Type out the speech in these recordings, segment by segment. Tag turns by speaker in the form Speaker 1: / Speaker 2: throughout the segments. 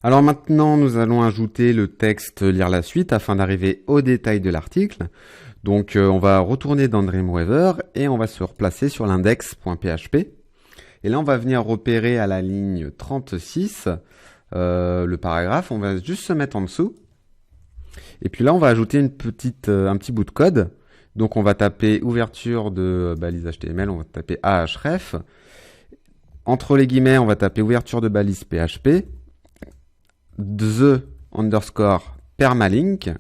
Speaker 1: Alors maintenant, nous allons ajouter le texte lire la suite afin d'arriver au détail de l'article. Donc on va retourner dans Dreamweaver et on va se replacer sur l'index.php. Et là, on va venir repérer à la ligne 36 le paragraphe. On va juste se mettre en dessous. Et puis là, on va ajouter un petit bout de code. Donc on va taper ouverture de balise HTML, on va taper ahref. Entre les guillemets, on va taper ouverture de balise PHP. The underscore permalink,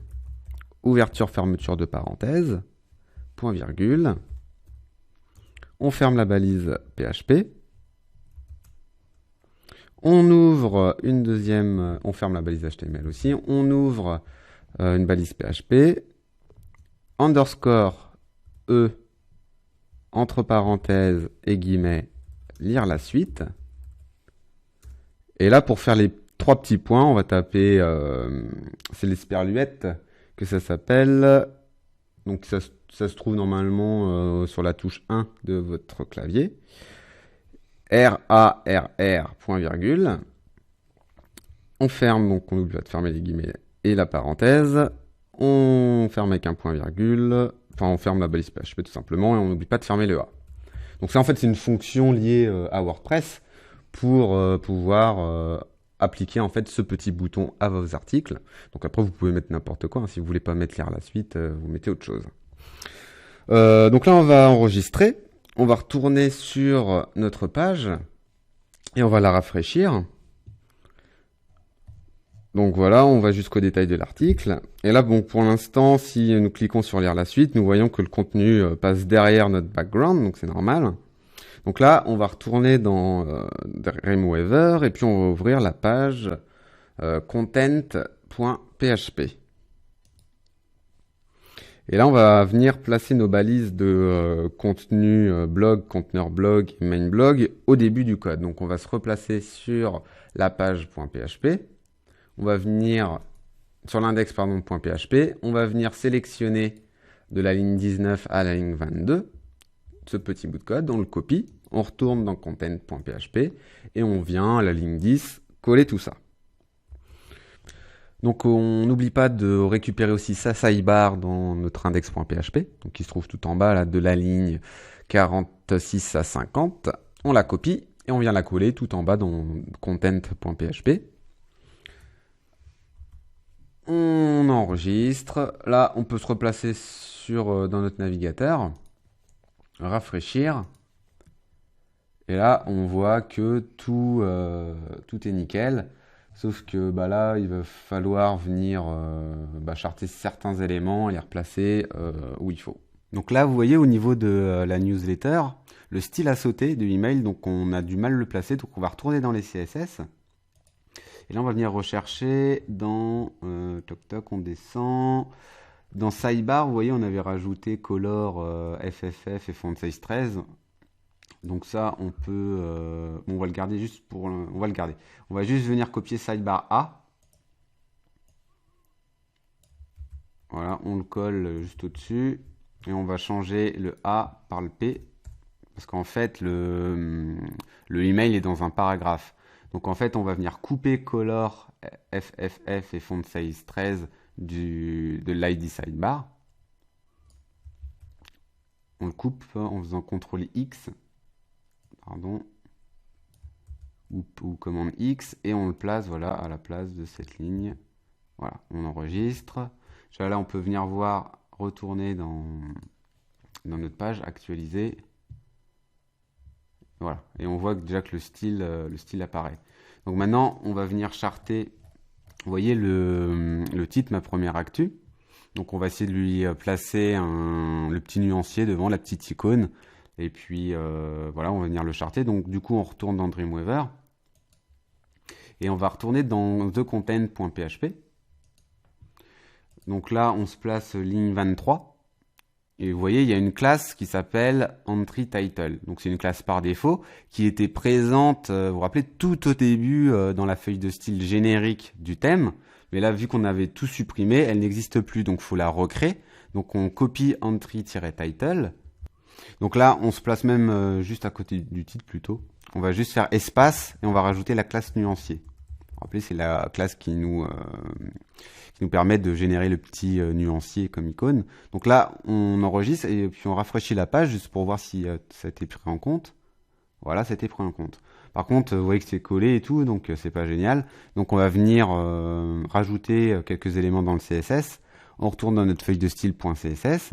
Speaker 1: ouverture fermeture de parenthèse, point virgule. On ferme la balise PHP. On ouvre une deuxième, on ferme la balise HTML aussi. On ouvre une balise PHP. Underscore E, entre parenthèses et guillemets, lire la suite. Et là, pour faire les 3 petits points, on va taper, c'est l'esperluette que ça s'appelle. Donc ça se trouve normalement sur la touche 1 de votre clavier. RARR, point virgule. On ferme, donc on n'oublie pas de fermer les guillemets et la parenthèse. On ferme avec un point virgule. Enfin, on ferme la balise PHP tout simplement et on n'oublie pas de fermer le A. Donc ça, en fait, c'est une fonction liée à WordPress pour pouvoir appliquer en fait ce petit bouton à vos articles. Donc après, vous pouvez mettre n'importe quoi. Hein. Si vous voulez pas mettre lire la suite, vous mettez autre chose. Donc là, on va enregistrer. On va retourner sur notre page et on va la rafraîchir. Donc voilà, on va jusqu'au détail de l'article. Et là, bon, pour l'instant, si nous cliquons sur lire la suite, nous voyons que le contenu passe derrière notre background, donc c'est normal. Donc là, on va retourner dans Dreamweaver et puis on va ouvrir la page content.php. Et là, on va venir placer nos balises de contenu blog, conteneur blog et main blog au début du code. Donc on va se replacer sur la page.php. On va venir sur l'index.php. On va venir sélectionner de la ligne 19 à la ligne 22 ce petit bout de code, on le copie, on retourne dans content.php et on vient à la ligne 10 coller tout ça. Donc on n'oublie pas de récupérer aussi sa sidebar dans notre index.php, donc qui se trouve tout en bas là, de la ligne 46 à 50. On la copie et on vient la coller tout en bas dans content.php. On enregistre. Là, on peut se replacer dans notre navigateur, rafraîchir. Et là, on voit que tout est nickel. Sauf que là, il va falloir venir charter certains éléments et les replacer où il faut. Donc là, vous voyez au niveau de la newsletter, le style a sauté de email, donc on a du mal à le placer. Donc on va retourner dans les CSS. Et là, on va venir rechercher dans... toc toc, on descend. Dans sidebar, vous voyez, on avait rajouté color FFF et font size 13. Donc ça, on peut... on va le garder juste pour... on va le garder. On va juste venir copier sidebar A. Voilà, on le colle juste au-dessus. Et on va changer le A par le P. Parce qu'en fait, le email est dans un paragraphe. Donc en fait, on va venir couper color FFF et font size 13 de l'ID sidebar. On le coupe en faisant CTRL X. Pardon. Ou commande X. Et on le place voilà, à la place de cette ligne. Voilà, on enregistre. Là, on peut venir voir, retourner dans notre page, actualiser. Voilà, et on voit déjà que le style apparaît. Donc maintenant, on va venir charter, vous voyez le titre, ma première actu. Donc on va essayer de lui placer le petit nuancier devant, la petite icône. Et puis voilà, on va venir le charter. Donc du coup, on retourne dans Dreamweaver. Et on va retourner dans thecontent.php. Donc là, on se place ligne 23. Et vous voyez, il y a une classe qui s'appelle Entry Title. Donc c'est une classe par défaut qui était présente, vous vous rappelez, tout au début dans la feuille de style générique du thème. Mais là, vu qu'on avait tout supprimé, elle n'existe plus. Donc il faut la recréer. Donc on copie Entry-Title. Donc là, on se place même juste à côté du titre plutôt. On va juste faire espace et on va rajouter la classe nuancier. vous rappelez, c'est la classe qui nous permet de générer le petit nuancier comme icône. Donc là, on enregistre et puis on rafraîchit la page juste pour voir si ça a été pris en compte. Voilà, ça a été pris en compte. Par contre, vous voyez que c'est collé et tout, donc c'est pas génial. Donc on va venir rajouter quelques éléments dans le CSS. On retourne dans notre feuille de style.css.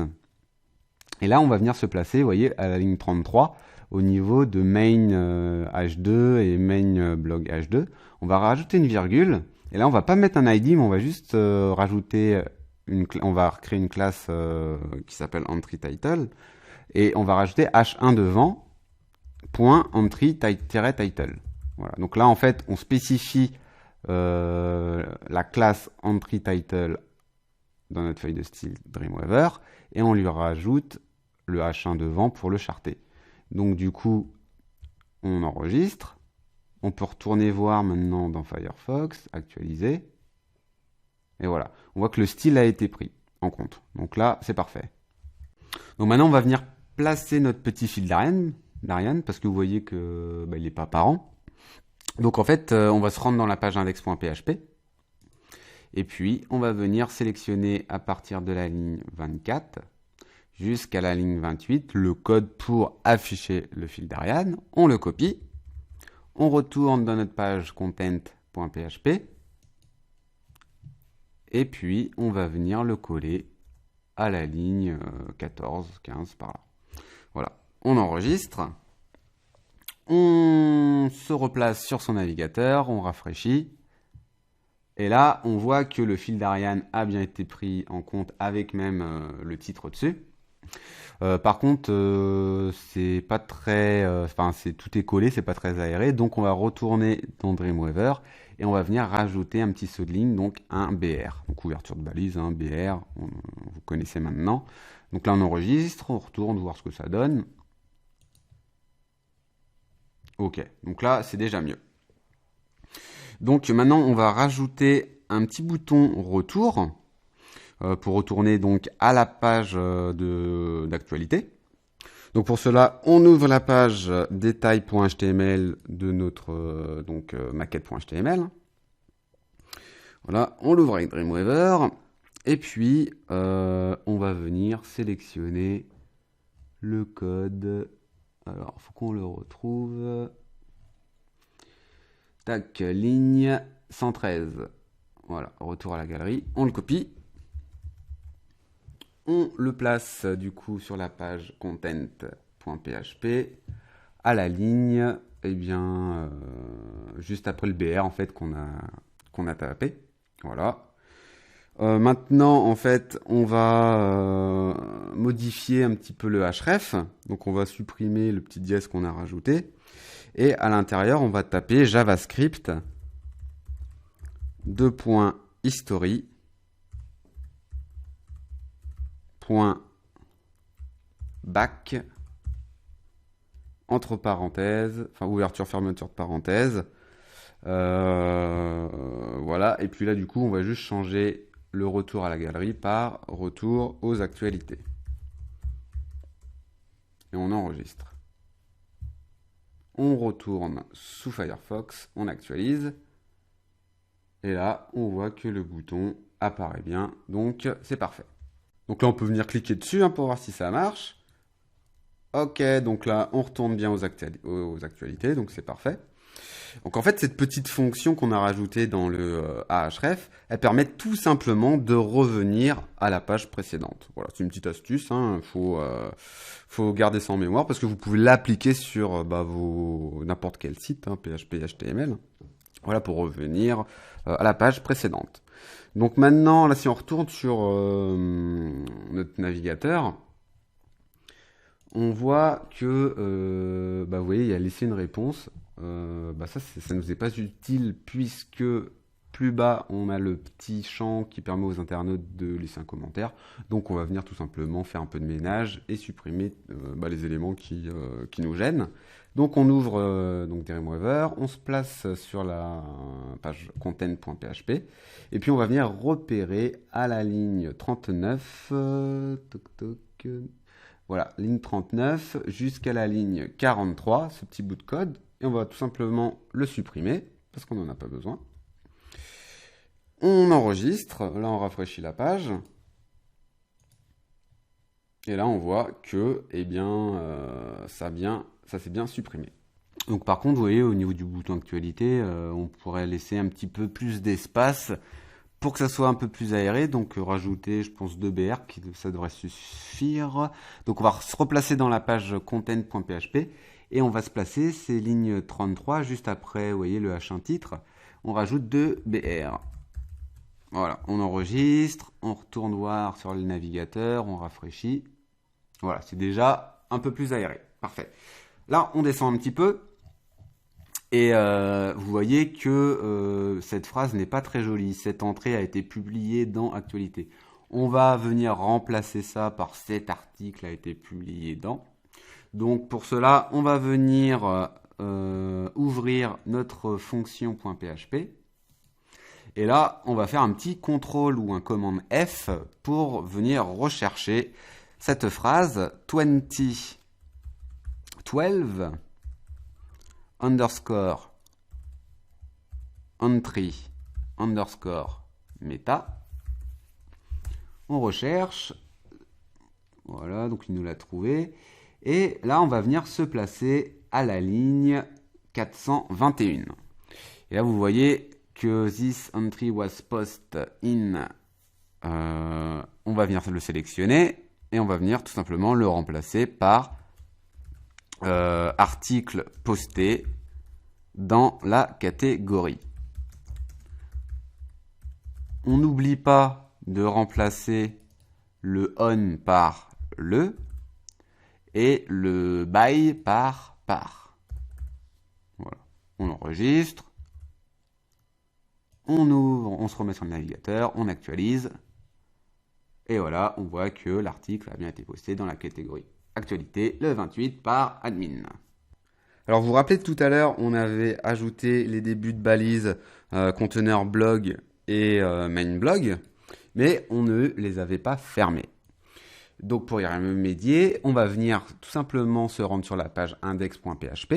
Speaker 1: Et là, on va venir se placer, vous voyez, à la ligne 33, au niveau de main h2 et main blog h2. On va rajouter une virgule. Et là, on va pas mettre un ID, mais on va juste rajouter on va créer une classe qui s'appelle entry_title. Et on va rajouter h1 devant, point entry-title. Voilà. Donc là, en fait, on spécifie la classe entry_title dans notre feuille de style Dreamweaver et on lui rajoute le h1 devant pour le charter. Donc du coup, on enregistre. On peut retourner voir maintenant dans Firefox, actualiser. Et voilà, on voit que le style a été pris en compte. Donc là, c'est parfait. Donc maintenant, on va venir placer notre petit fil d'Ariane parce que vous voyez que il n'est pas apparent. Donc en fait, on va se rendre dans la page index.php. Et puis, on va venir sélectionner à partir de la ligne 24 jusqu'à la ligne 28 le code pour afficher le fil d'Ariane. On le copie. On retourne dans notre page content.php. Et puis, on va venir le coller à la ligne 14, 15, par là. Voilà. On enregistre. On se replace sur son navigateur. On rafraîchit. Et là, on voit que le fil d'Ariane a bien été pris en compte avec même le titre au-dessus. Par contre, c'est pas très, tout est collé, c'est pas très aéré. Donc, on va retourner dans Dreamweaver et on va venir rajouter un petit saut de ligne, donc un BR. Donc, ouverture de balise, un BR, vous connaissez maintenant. Donc là, on enregistre, on retourne voir ce que ça donne. Ok, donc là, c'est déjà mieux. Donc maintenant, on va rajouter un petit bouton retour pour retourner donc à la page d'actualité. Donc pour cela, on ouvre la page détail.html de notre maquette.html. Voilà, on l'ouvre avec Dreamweaver et puis on va venir sélectionner le code. Alors, il faut qu'on le retrouve. Tac, ligne 113. Voilà, retour à la galerie. On le copie. On le place du coup sur la page content.php à la ligne, juste après le BR en fait qu'on a tapé. Voilà. Maintenant, en fait, on va modifier un petit peu le href. Donc, on va supprimer le petit dièse qu'on a rajouté. Et à l'intérieur, on va taper JavaScript .history .back entre parenthèses, enfin ouverture, fermeture de parenthèses. Voilà. Et puis là, du coup, on va juste changer le retour à la galerie par retour aux actualités. Et on enregistre. On retourne sous Firefox, on actualise. Et là, on voit que le bouton apparaît bien. Donc, c'est parfait. Donc là, on peut venir cliquer dessus pour voir si ça marche. Ok, donc là, on retourne bien aux actualités. Donc, c'est parfait. Donc en fait, cette petite fonction qu'on a rajoutée dans le ahref, elle permet tout simplement de revenir à la page précédente. Voilà, c'est une petite astuce, faut garder ça en mémoire parce que vous pouvez l'appliquer sur n'importe quel site, PHP, HTML. Voilà, pour revenir à la page précédente. Donc maintenant, là, si on retourne sur notre navigateur, on voit que, vous voyez, il a laissé une réponse. Ça nous est pas utile puisque plus bas, on a le petit champ qui permet aux internautes de laisser un commentaire. Donc, on va venir tout simplement faire un peu de ménage et supprimer les éléments qui nous gênent. Donc, on ouvre Dreamweaver, on se place sur la page content.php et puis on va venir repérer à la ligne 39, voilà, ligne 39 jusqu'à la ligne 43, ce petit bout de code. Et on va tout simplement le supprimer, parce qu'on n'en a pas besoin. On enregistre, là on rafraîchit la page. Et là on voit que eh bien, ça s'est bien supprimé. Donc par contre, vous voyez, au niveau du bouton actualité, on pourrait laisser un petit peu plus d'espace pour que ça soit un peu plus aéré. Donc rajouter, je pense, 2 BR, ça devrait suffire. Donc on va se replacer dans la page content.php et on va se placer ces lignes 33 juste après, vous voyez, le H1 titre. On rajoute 2 BR. Voilà, on enregistre, on retourne voir sur le navigateur, on rafraîchit. Voilà, c'est déjà un peu plus aéré. Parfait. Là, on descend un petit peu. Et vous voyez que cette phrase n'est pas très jolie. Cette entrée a été publiée dans Actualité. On va venir remplacer ça par cet article a été publié dans. Donc pour cela, on va venir ouvrir notre fonction.php. Et là, on va faire un petit contrôle ou un commande F pour venir rechercher cette phrase 12 underscore entry underscore meta. On recherche. Voilà, donc il nous l'a trouvé. Et là, on va venir se placer à la ligne 421. Et là, vous voyez que this entry was posted in. On va venir le sélectionner et on va venir tout simplement le remplacer par article posté dans la catégorie. On n'oublie pas de remplacer le on par le et le by par. Voilà. On enregistre. On ouvre, on se remet sur le navigateur, on actualise. Et voilà, on voit que l'article a bien été posté dans la catégorie Actualité le 28 par admin. Alors vous vous rappelez tout à l'heure, on avait ajouté les débuts de balises conteneur blog et main blog, mais on ne les avait pas fermés. Donc pour y remédier, on va venir tout simplement se rendre sur la page index.php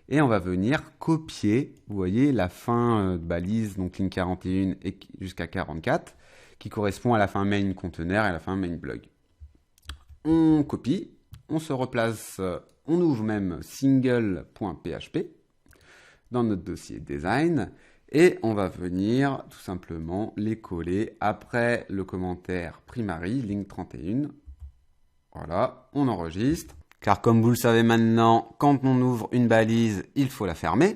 Speaker 1: et on va venir copier, vous voyez, la fin de balise, donc ligne 41 et jusqu'à 44, qui correspond à la fin main conteneur et à la fin main blog. On copie, on se replace, on ouvre même single.php dans notre dossier design et on va venir tout simplement les coller après le commentaire primary, ligne 31. Voilà, on enregistre. Car comme vous le savez maintenant, quand on ouvre une balise, il faut la fermer.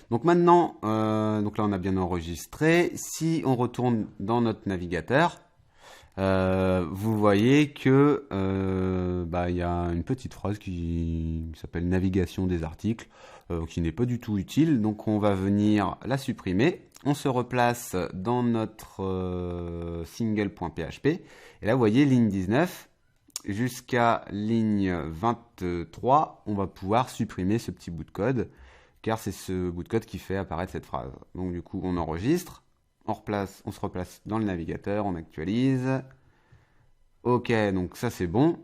Speaker 1: Donc maintenant, donc là on a bien enregistré. Si on retourne dans notre navigateur, vous voyez que y a une petite phrase qui s'appelle navigation des articles, qui n'est pas du tout utile. Donc on va venir la supprimer. On se replace dans notre single.php. Et là vous voyez ligne 19. Jusqu'à ligne 23, on va pouvoir supprimer ce petit bout de code, car c'est ce bout de code qui fait apparaître cette phrase. Donc du coup, on enregistre, on se replace dans le navigateur, on actualise. Ok, donc ça c'est bon.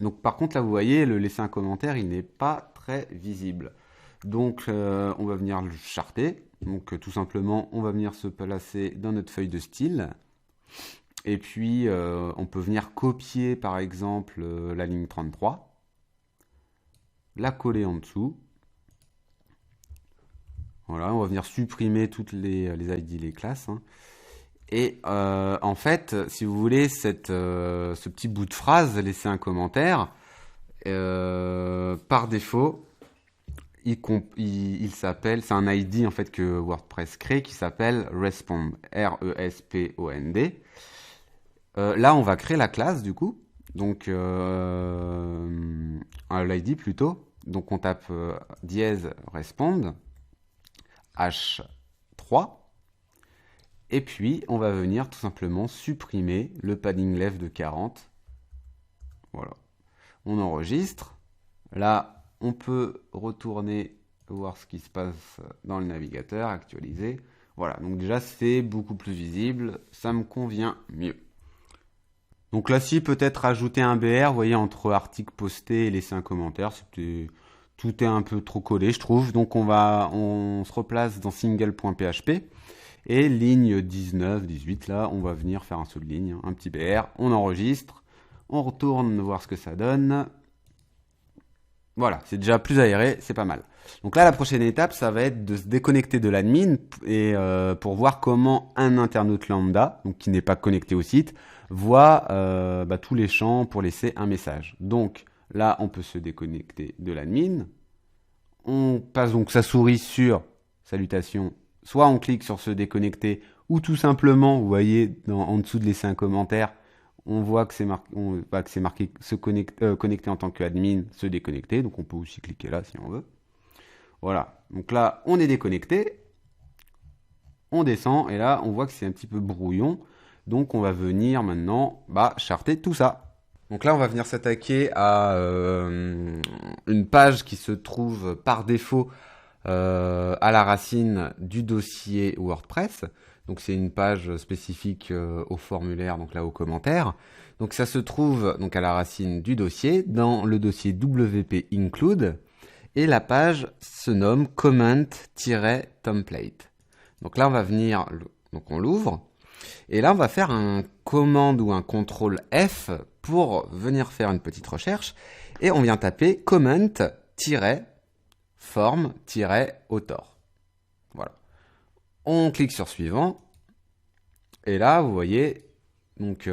Speaker 1: Donc par contre, là vous voyez, le laisser un commentaire, il n'est pas très visible. Donc on va venir le charter. Donc tout simplement, on va venir se placer dans notre feuille de style. Et puis, on peut venir copier, par exemple, la ligne 33, la coller en dessous. Voilà, on va venir supprimer toutes les ID, les classes. Hein. Et en fait, si vous voulez, ce petit bout de phrase, laisser un commentaire, par défaut, il s'appelle, c'est un ID en fait que WordPress crée qui s'appelle Respond, R-E-S-P-O-N-D. Là, on va créer la classe du coup, donc l'ID plutôt. Donc on tape dièse respond H3 et puis on va venir tout simplement supprimer le padding left de 40. Voilà, on enregistre. Là, on peut retourner voir ce qui se passe dans le navigateur, actualiser. Voilà, donc déjà c'est beaucoup plus visible, ça me convient mieux. Donc là, si peut-être rajouter un BR, vous voyez, entre article posté et laisser un commentaire, tout est un peu trop collé, je trouve. Donc on se replace dans single.php Et ligne 19, 18, là, on va venir faire un saut de ligne, un petit BR, on enregistre, on retourne voir ce que ça donne. Voilà, c'est déjà plus aéré, c'est pas mal. Donc là, la prochaine étape, ça va être de se déconnecter de l'admin et pour voir comment un internaute lambda, donc qui n'est pas connecté au site, voit tous les champs pour laisser un message. Donc là, on peut se déconnecter de l'admin. On passe donc sa souris sur salutations. Soit on clique sur se déconnecter, ou tout simplement, vous voyez, en dessous de laisser un commentaire, on voit que c'est marqué se connecter en tant qu'admin, se déconnecter. Donc on peut aussi cliquer là si on veut. Voilà. Donc là, on est déconnecté. On descend et là, on voit que c'est un petit peu brouillon. Donc on va venir maintenant charter tout ça. Donc là, on va venir s'attaquer à une page qui se trouve par défaut à la racine du dossier WordPress. Donc c'est une page spécifique au formulaire, donc là aux commentaires. Donc ça se trouve donc à la racine du dossier, dans le dossier WP Include, et la page se nomme comment-template. Donc là on va venir, donc on l'ouvre, et là on va faire un commande ou un contrôle F pour venir faire une petite recherche, et on vient taper comment-form-author. Voilà. On clique sur suivant. Et là, vous voyez, donc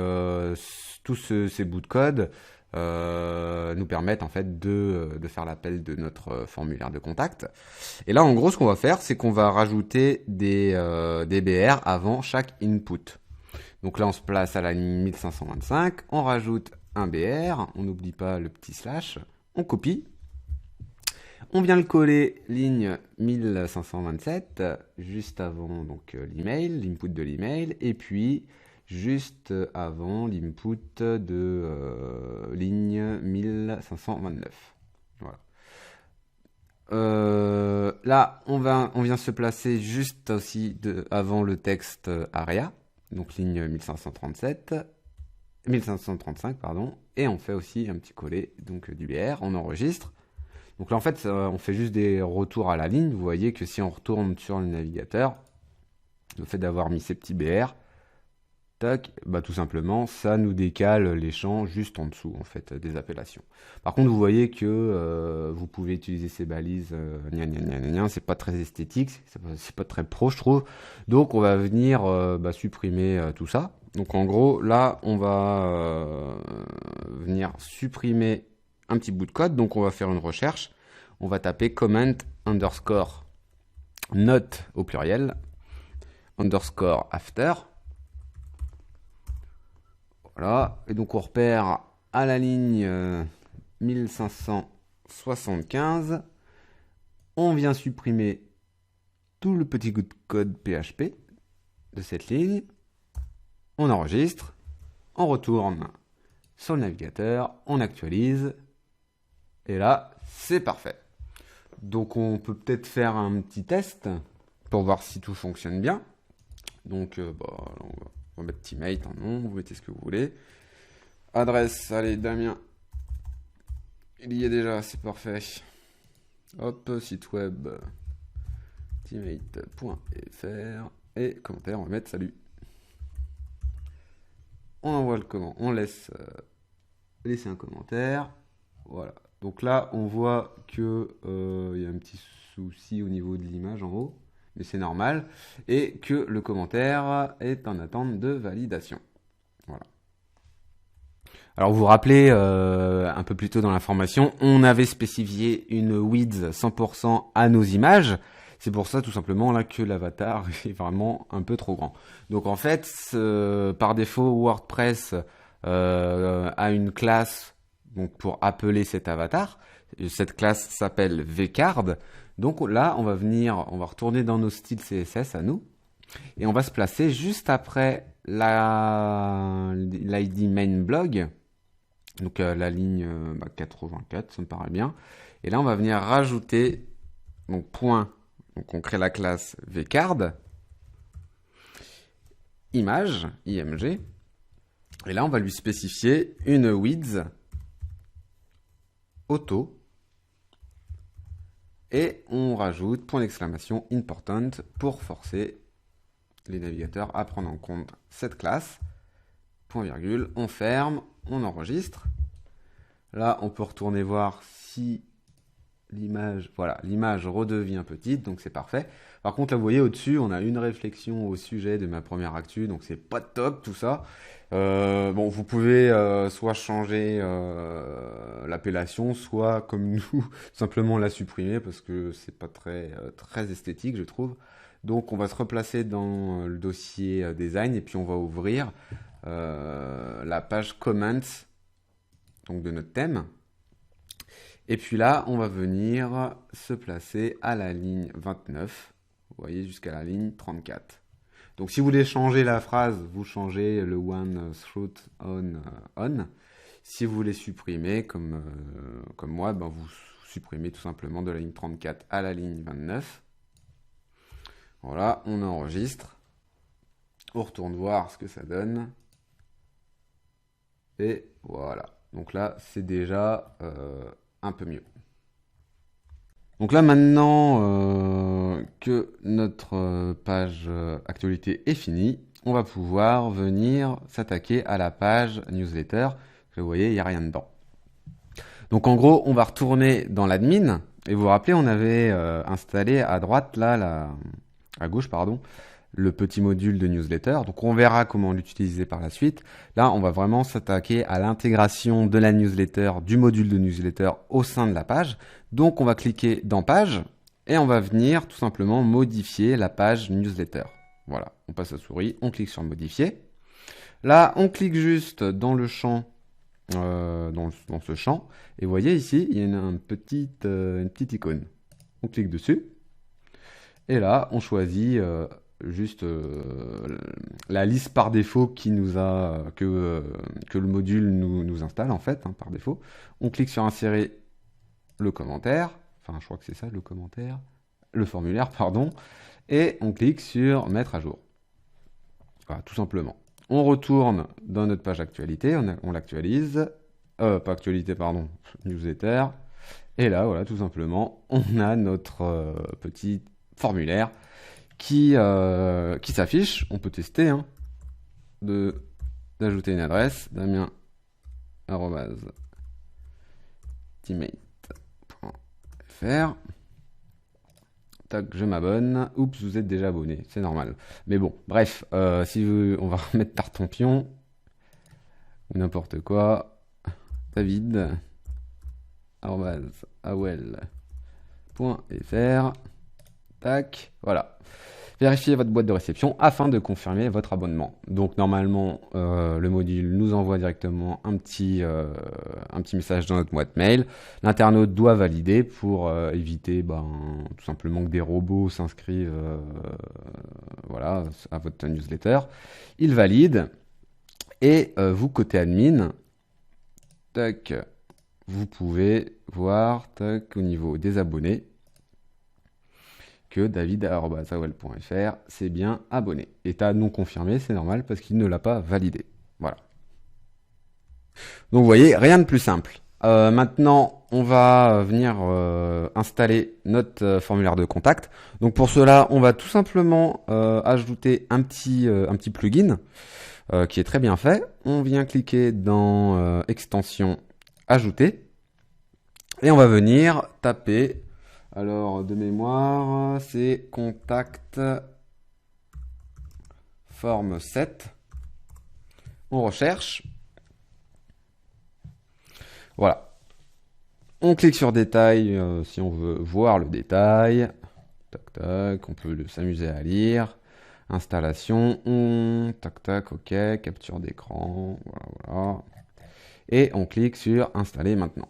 Speaker 1: tous ces bouts de code nous permettent en fait de faire l'appel de notre formulaire de contact. Et là, en gros, ce qu'on va faire, c'est qu'on va rajouter des BR avant chaque input. Donc là, on se place à la ligne 1525, on rajoute un BR, on n'oublie pas le petit slash, on copie. On vient le coller ligne 1527, juste avant donc l'email, l'input de l'email, et puis juste avant l'input de ligne 1529. Voilà. Là, on vient se placer juste aussi avant le texte ARIA, donc ligne 1535, pardon, et on fait aussi un petit coller donc du BR, on enregistre. Donc là, en fait, on fait juste des retours à la ligne. Vous voyez que si on retourne sur le navigateur, le fait d'avoir mis ces petits BR, tac, tout simplement, ça nous décale les champs juste en dessous, en fait, des appellations. Par contre, vous voyez que vous pouvez utiliser ces balises, c'est pas très esthétique, c'est pas très pro, je trouve. Donc, on va venir supprimer tout ça. Donc, en gros, là, on va venir supprimer un petit bout de code, donc on va faire une recherche, on va taper comment underscore note au pluriel underscore after, voilà, et donc on repère à la ligne 1575, on vient supprimer tout le petit bout de code PHP de cette ligne, on enregistre, on retourne sur le navigateur, on actualise, et là, c'est parfait. Donc, on peut peut-être faire un petit test pour voir si tout fonctionne bien. Donc, on va mettre teammate en nom, vous mettez ce que vous voulez. Adresse, allez, Damien. Il y est déjà, c'est parfait. Hop, site web, teammate.fr. Et commentaire, on va mettre salut. On envoie le comment, on laisse laisser un commentaire. Voilà. Donc là, on voit que y a un petit souci au niveau de l'image en haut, mais c'est normal, et que le commentaire est en attente de validation. Voilà. Alors vous vous rappelez, un peu plus tôt dans la formation, on avait spécifié une width 100% à nos images. C'est pour ça tout simplement là que l'avatar est vraiment un peu trop grand. Donc en fait, par défaut, WordPress a une classe donc pour appeler cet avatar. Cette classe s'appelle vcard. Donc là, on va retourner dans nos styles CSS à nous, et on va se placer juste après l'ID main blog, donc la ligne 84, ça me paraît bien. Et là, on va venir rajouter donc point. Donc on crée la classe vcard image img, et là on va lui spécifier une width auto, et on rajoute point d'exclamation important pour forcer les navigateurs à prendre en compte cette classe. Point virgule, on ferme, on enregistre. Là, on peut retourner voir si l'image, voilà, l'image redevient petite, donc c'est parfait. Par contre, là, vous voyez au-dessus, on a une réflexion au sujet de ma première actu, donc c'est pas top tout ça. Bon, vous pouvez soit changer l'appellation, soit comme nous, simplement la supprimer parce que c'est pas très esthétique, je trouve. Donc, on va se replacer dans le dossier design et puis on va ouvrir la page comments, donc de notre thème. Et puis là, on va venir se placer à la ligne 29, vous voyez, jusqu'à la ligne 34. Donc si vous voulez changer la phrase, vous changez le one through on. Si vous voulez supprimer, comme moi, ben vous supprimez tout simplement de la ligne 34 à la ligne 29. Voilà, on enregistre. On retourne voir ce que ça donne. Et voilà. Donc là, c'est déjà un peu mieux. Donc là maintenant que notre page actualité est finie, on va pouvoir venir s'attaquer à la page newsletter. Vous voyez, il n'y a rien dedans. Donc en gros, on va retourner dans l'admin. Et vous vous rappelez, on avait installé à droite, là, à gauche, pardon, le petit module de newsletter. Donc on verra comment l'utiliser par la suite. Là, on va vraiment s'attaquer à l'intégration de la newsletter, du module de newsletter au sein de la page. Donc on va cliquer dans page et on va venir tout simplement modifier la page newsletter. Voilà, on passe à souris, on clique sur modifier. Là, on clique juste dans le champ, dans ce champ. Et vous voyez ici, il y a une petite icône. On clique dessus. Et là, on choisit juste la liste par défaut qui nous a que le module nous installe en fait par défaut. On clique sur insérer le commentaire, enfin je crois que c'est ça le commentaire, le formulaire pardon, et on clique sur mettre à jour. Voilà, tout simplement. On retourne dans notre page actualité, on l'actualise, pas actualité pardon, newsletter, et là voilà tout simplement on a notre petit formulaire qui s'affiche. On peut tester d'ajouter une adresse, damien@teammate.fr. Tac, je m'abonne. Oups, vous êtes déjà abonné, c'est normal. Mais bon, bref, on va remettre Tartampion ou n'importe quoi. David@awel.fr. Tac, voilà. Vérifiez votre boîte de réception afin de confirmer votre abonnement. Donc normalement, le module nous envoie directement un petit message dans notre boîte mail. L'internaute doit valider pour éviter tout simplement que des robots s'inscrivent voilà, à votre newsletter. Il valide et vous, côté admin, tac, vous pouvez voir tac, au niveau des abonnés que david@awel.fr c'est bien abonné. État non confirmé, c'est normal parce qu'il ne l'a pas validé. Voilà. Donc vous voyez, rien de plus simple. Maintenant, on va venir installer notre formulaire de contact. Donc pour cela, on va tout simplement ajouter un petit plugin qui est très bien fait. On vient cliquer dans extension ajouter et on va venir taper. Alors, de mémoire, c'est contact forme 7. On recherche. Voilà. On clique sur détail si on veut voir le détail. Tac, tac. On peut s'amuser à lire. Installation. Tac, tac. OK. Capture d'écran. Voilà, voilà. Et on clique sur installer maintenant.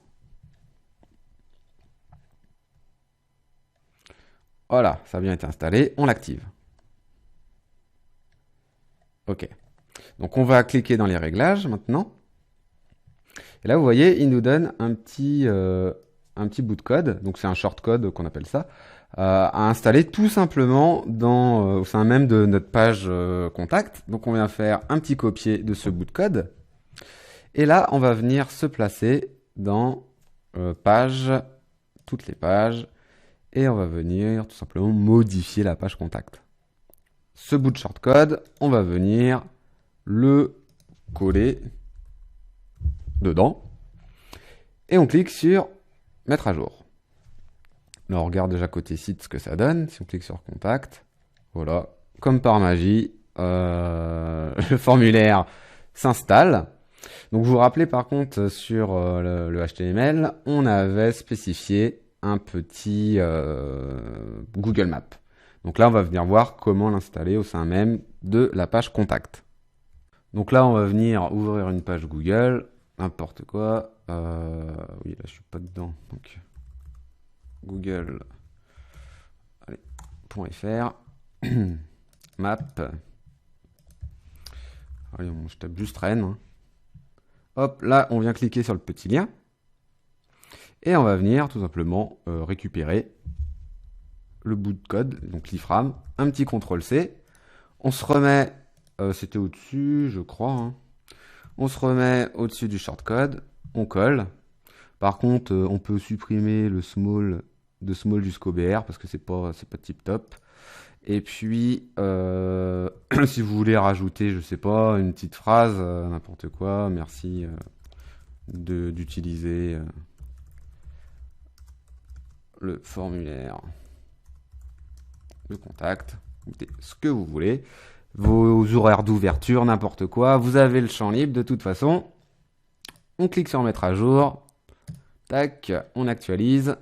Speaker 1: Voilà, ça a bien été installé, on l'active. Ok. Donc on va cliquer dans les réglages maintenant. Et là, vous voyez, il nous donne un petit bout de code. Donc c'est un shortcode qu'on appelle ça, à installer tout simplement au sein même de notre page contact. Donc on vient faire un petit copier de ce bout de code. Et là, on va venir se placer dans page, toutes les pages. Et on va venir tout simplement modifier la page contact. ce bout de shortcode, on va venir le coller dedans. Et on clique sur mettre à jour. Là, on regarde déjà côté site ce que ça donne. Si on clique sur contact, voilà, comme par magie, le formulaire s'installe. Donc, vous vous rappelez par contre sur le HTML, on avait spécifié un petit Google Maps. Donc là, on va venir voir comment l'installer au sein même de la page contact. Donc là, on va venir ouvrir une page Google, n'importe quoi. Oui, là, je suis pas dedans. Donc, Google, allez, .fr, map. Allez, je tape juste Rennes. Hein. Hop, là, on vient cliquer sur le petit lien. Et on va venir tout simplement récupérer le bout de code, donc l'iframe, un petit CTRL-C. On se remet, c'était au-dessus, je crois. Hein. On se remet au-dessus du shortcode, on colle. Par contre, on peut supprimer le small de small jusqu'au BR parce que c'est pas tip top. Et puis, si vous voulez rajouter, je sais pas, une petite phrase, n'importe quoi, merci d'utiliser le formulaire de contact, ce que vous voulez, vos horaires d'ouverture, n'importe quoi, vous avez le champ libre de toute façon. On clique sur mettre à jour, tac, on actualise.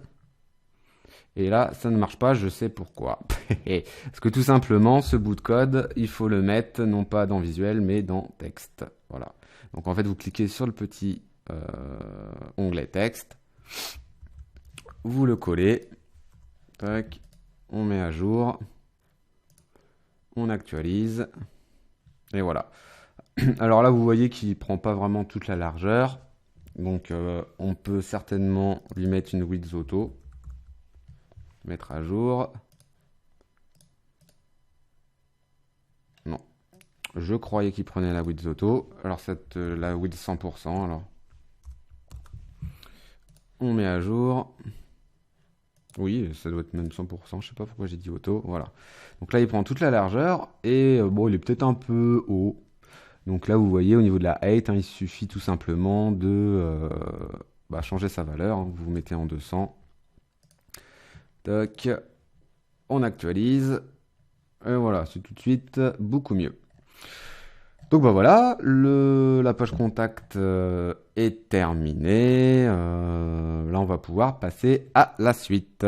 Speaker 1: Et là, ça ne marche pas, je sais pourquoi. Parce que tout simplement, ce bout de code, il faut le mettre non pas dans visuel, mais dans texte. Voilà. Donc en fait, vous cliquez sur le petit onglet texte. Vous le collez. Tac. On met à jour. On actualise. Et voilà. Alors là, vous voyez qu'il ne prend pas vraiment toute la largeur. Donc on peut certainement lui mettre une width auto. Mettre à jour. Non. Je croyais qu'il prenait la width auto. Alors la width 100%. Alors. On met à jour. Oui, ça doit être même 100%. Je sais pas pourquoi j'ai dit auto. Voilà. Donc là, il prend toute la largeur. Et bon, il est peut-être un peu haut. Donc là, vous voyez, au niveau de la height, hein, il suffit tout simplement de changer sa valeur. Hein. Vous vous mettez en 200. Toc. On actualise. Et voilà, c'est tout de suite beaucoup mieux. Donc bah voilà, la page contact est terminée. Là, on va pouvoir passer à la suite.